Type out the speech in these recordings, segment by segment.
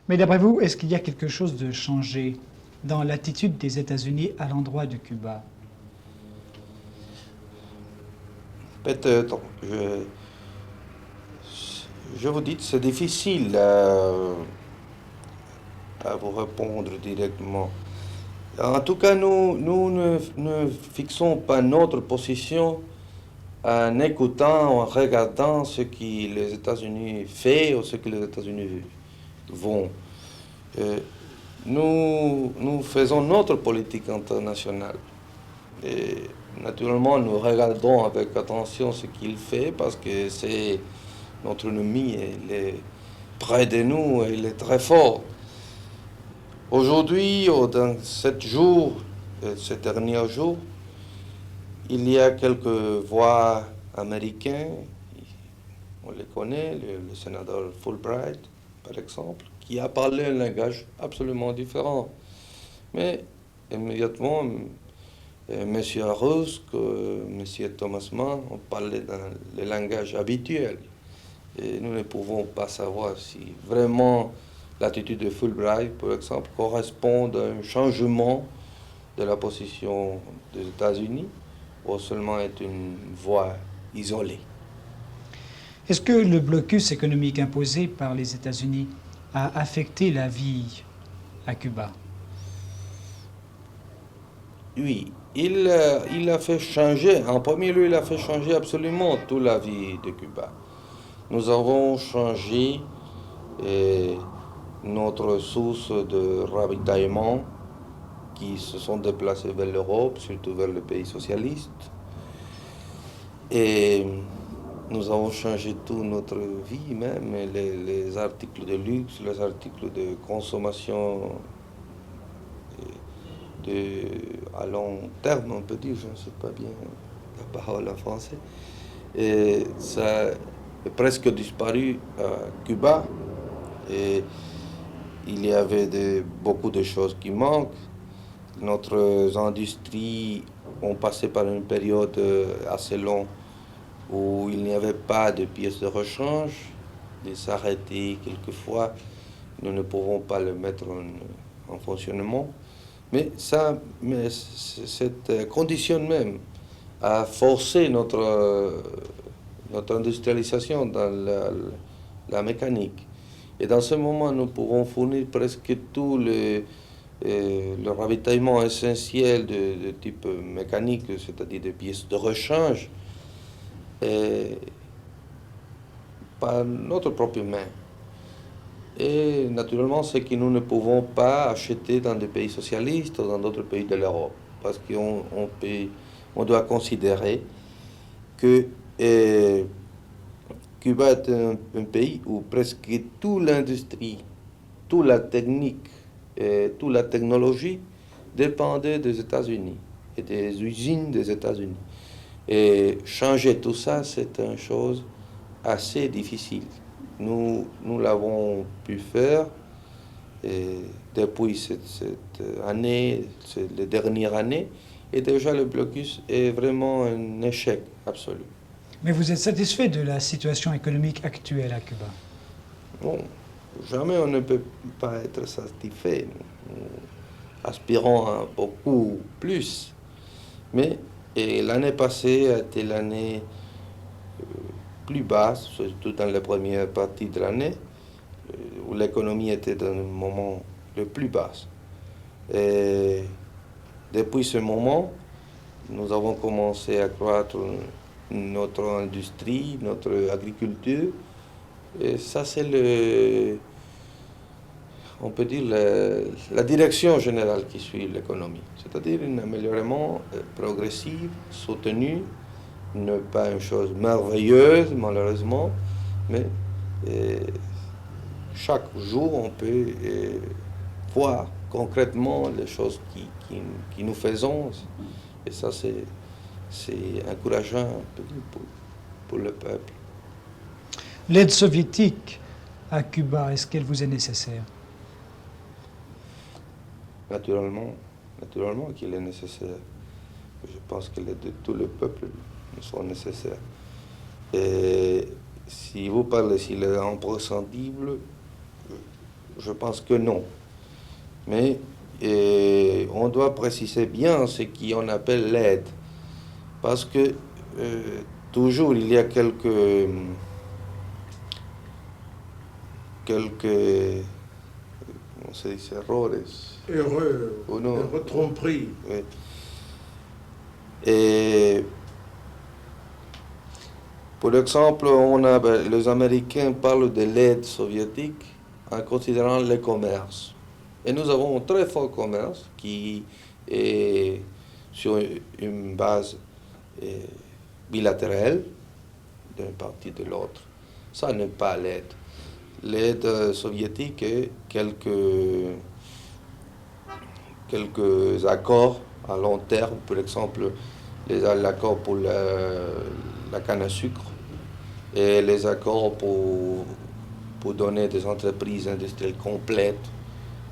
Mais d'après vous, est-ce qu'il y a quelque chose de changé dans l'attitude des États-Unis à l'endroit de Cuba? Peut-être. Je vous dis, c'est difficile à vous répondre directement. En tout cas, nous ne fixons pas notre position en écoutant ou en regardant ce que les États-Unis font ou ce que les États-Unis vont. Euh, nous faisons notre politique internationale. Et naturellement, nous regardons avec attention ce qu'il fait parce que c'est notre ennemi, il est près de nous, il est très fort. Aujourd'hui, dans 7 jours, ces derniers jours, il y a quelques voix américains, on les connaît, le sénateur Fulbright, par exemple, qui a parlé un langage absolument différent. Mais immédiatement, M. Rusk, M. Thomas Mann ont parlé dans le langage habituel. Et nous ne pouvons pas savoir si vraiment l'attitude de Fulbright, par exemple, correspond à un changement de la position des États-Unis ou seulement est une voie isolée. Est-ce que le blocus économique imposé par les États-Unis a affecté la vie à Cuba? Oui, il a fait changer, en premier lieu, il a fait changer absolument toute la vie de Cuba. Nous avons changé eh, notre source de ravitaillement qui se sont déplacés vers l'Europe, surtout vers les pays socialistes. Et nous avons changé toute notre vie, même les articles de luxe, les articles de consommation à long terme, on peut dire, je ne sais pas bien la parole en français. Et ça est presque disparu à Cuba. Et il y avait beaucoup de choses qui manquent. Notre industrie ont passé par une période assez longue où il n'y avait pas de pièces de rechange. Ils s'arrêtaient quelquefois. Nous ne pouvons pas le mettre en fonctionnement. Mais cette condition même a forcé notre industrialisation dans la mécanique. Et dans ce moment, nous pourrons fournir presque tout le ravitaillement essentiel de type mécanique, c'est-à-dire des pièces de rechange, et par notre propre main. Et naturellement, ce que nous ne pouvons pas acheter dans des pays socialistes ou dans d'autres pays de l'Europe. Parce on doit considérer que Cuba est un pays où presque toute l'industrie, toute la technique, toute la technologie dépendait des États-Unis et des usines des États-Unis. Et changer tout ça, c'est une chose assez difficile. Nous l'avons pu faire et depuis cette année, les dernières années, et déjà le blocus est vraiment un échec absolu. Mais vous êtes satisfait de la situation économique actuelle à Cuba? Bon, jamais on ne peut pas être satisfait. Nous aspirons à beaucoup plus. Mais l'année passée a été l'année plus basse, surtout dans la première partie de l'année, où l'économie était dans un moment le plus bas. Et depuis ce moment, nous avons commencé à croître notre industrie, notre agriculture. Et ça, c'est on peut dire, la direction générale qui suit l'économie. C'est-à-dire un améliorement progressif, soutenu, ne pas une chose merveilleuse, malheureusement, mais euh, chaque jour, on peut voir concrètement les choses qui nous faisons. Et ça, c'est encourageant pour le peuple. L'aide soviétique à Cuba, est-ce qu'elle vous est nécessaire? Naturellement, naturellement qu'il est nécessaire. Je pense que l'aide de tout le peuple nous sont nécessaires. Et si vous parlez s'il est imprescindible, je pense que non. Mais on doit préciser bien ce qu'on appelle l'aide. Parce que toujours il y a quelques on se dit erreurs. Erreur, tromperie. Oui. Et pour exemple, les Américains parlent de l'aide soviétique en considérant le commerce. Et nous avons un très fort commerce qui est sur une base bilatérale d'une partie de l'autre. Ça n'est pas l'aide. L'aide soviétique est quelques accords à long terme, par exemple l'accord pour la canne à sucre et les accords pour donner des entreprises industrielles complètes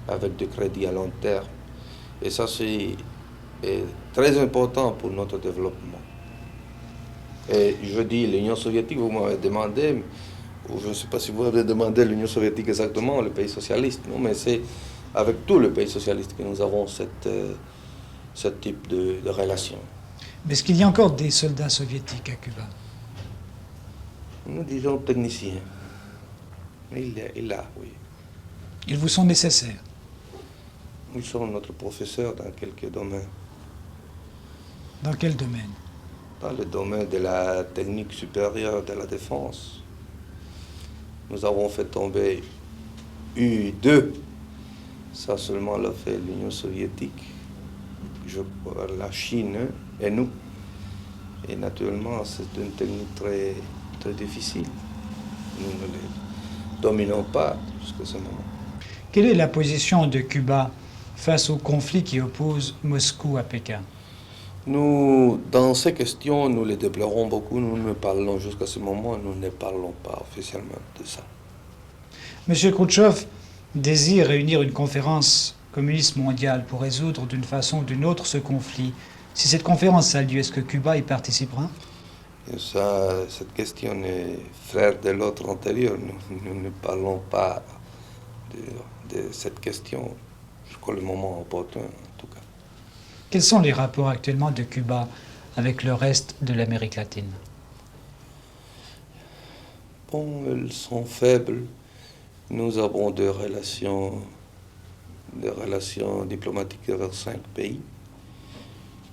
avec des crédits à long terme. Et ça, c'est très important pour notre développement. Et je dis l'Union soviétique, vous m'avez demandé, ou je ne sais pas si vous avez demandé l'Union soviétique exactement, le pays socialiste, non, mais c'est avec tous les pays socialistes que nous avons ce type de relation. Mais est-ce qu'il y a encore des soldats soviétiques à Cuba? Nous disons techniciens. Il a, oui. Ils vous sont nécessaires? Ils sont notre professeur dans quelques domaines. Dans quel domaine? Dans le domaine de la technique supérieure de la défense. Nous avons fait tomber U-2. Ça seulement l'a fait l'Union soviétique, la Chine et nous. Et naturellement, c'est une technique très, très difficile. Nous ne les dominons pas jusqu'à ce moment. Quelle est la position de Cuba face au conflit qui oppose Moscou à Pékin? Nous, dans ces questions, nous les déplorons beaucoup. Nous ne parlons jusqu'à ce moment, nous ne parlons pas officiellement de ça. M. Khrouchtchev désire réunir une conférence communiste mondiale pour résoudre d'une façon ou d'une autre ce conflit. Si cette conférence a lieu, est-ce que Cuba y participera? Et ça, cette question est frère de l'autre antérieur. Nous ne parlons pas de cette question jusqu'au moment opportun, en tout cas. Quels sont les rapports actuellement de Cuba avec le reste de l'Amérique latine? Bon, elles sont faibles. Nous avons des relations diplomatiques avec 5 pays.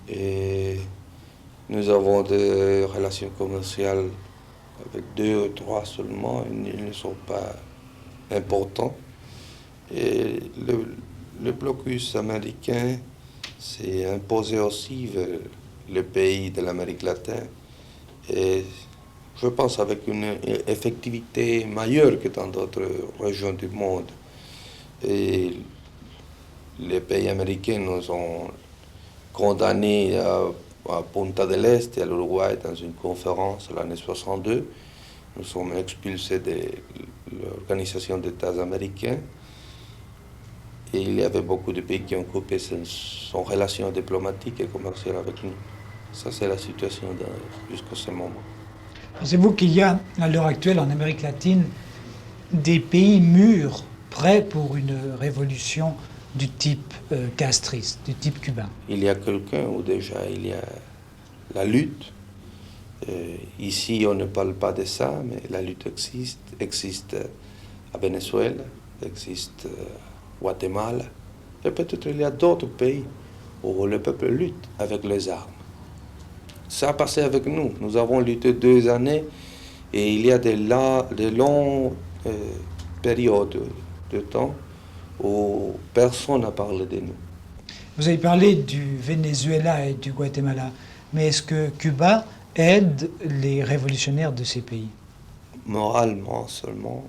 Et nous avons des relations commerciales avec 2 ou 3 seulement. Ils ne sont pas importants. Et le blocus américain s'est imposé aussi vers les pays de l'Amérique latine. Et je pense avec une effectivité meilleure que dans d'autres régions du monde. Et les pays américains nous ont condamnés à Punta del Este et à l'Uruguay dans une conférence l'année 62. Nous sommes expulsés de l'Organisation des États américains. Et il y avait beaucoup de pays qui ont coupé son relation diplomatique et commerciale avec nous. Ça, c'est la situation jusqu'à ce moment. Pensez-vous qu'il y a, à l'heure actuelle, en Amérique latine, des pays mûrs, prêts pour une révolution du type castriste, du type cubain? Il y a quelqu'un où déjà il y a la lutte. Ici, on ne parle pas de ça, mais la lutte existe à Venezuela, existe à Guatemala. Et peut-être il y a d'autres pays où le peuple lutte avec les armes. Ça a passé avec nous. Nous avons lutté 2 années et il y a de longues périodes de temps où personne n'a parlé de nous. Vous avez parlé du Venezuela et du Guatemala, mais est-ce que Cuba aide les révolutionnaires de ces pays? Moralement seulement,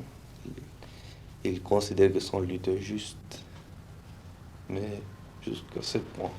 ils considèrent que son lutte est juste, mais jusqu'à ce point.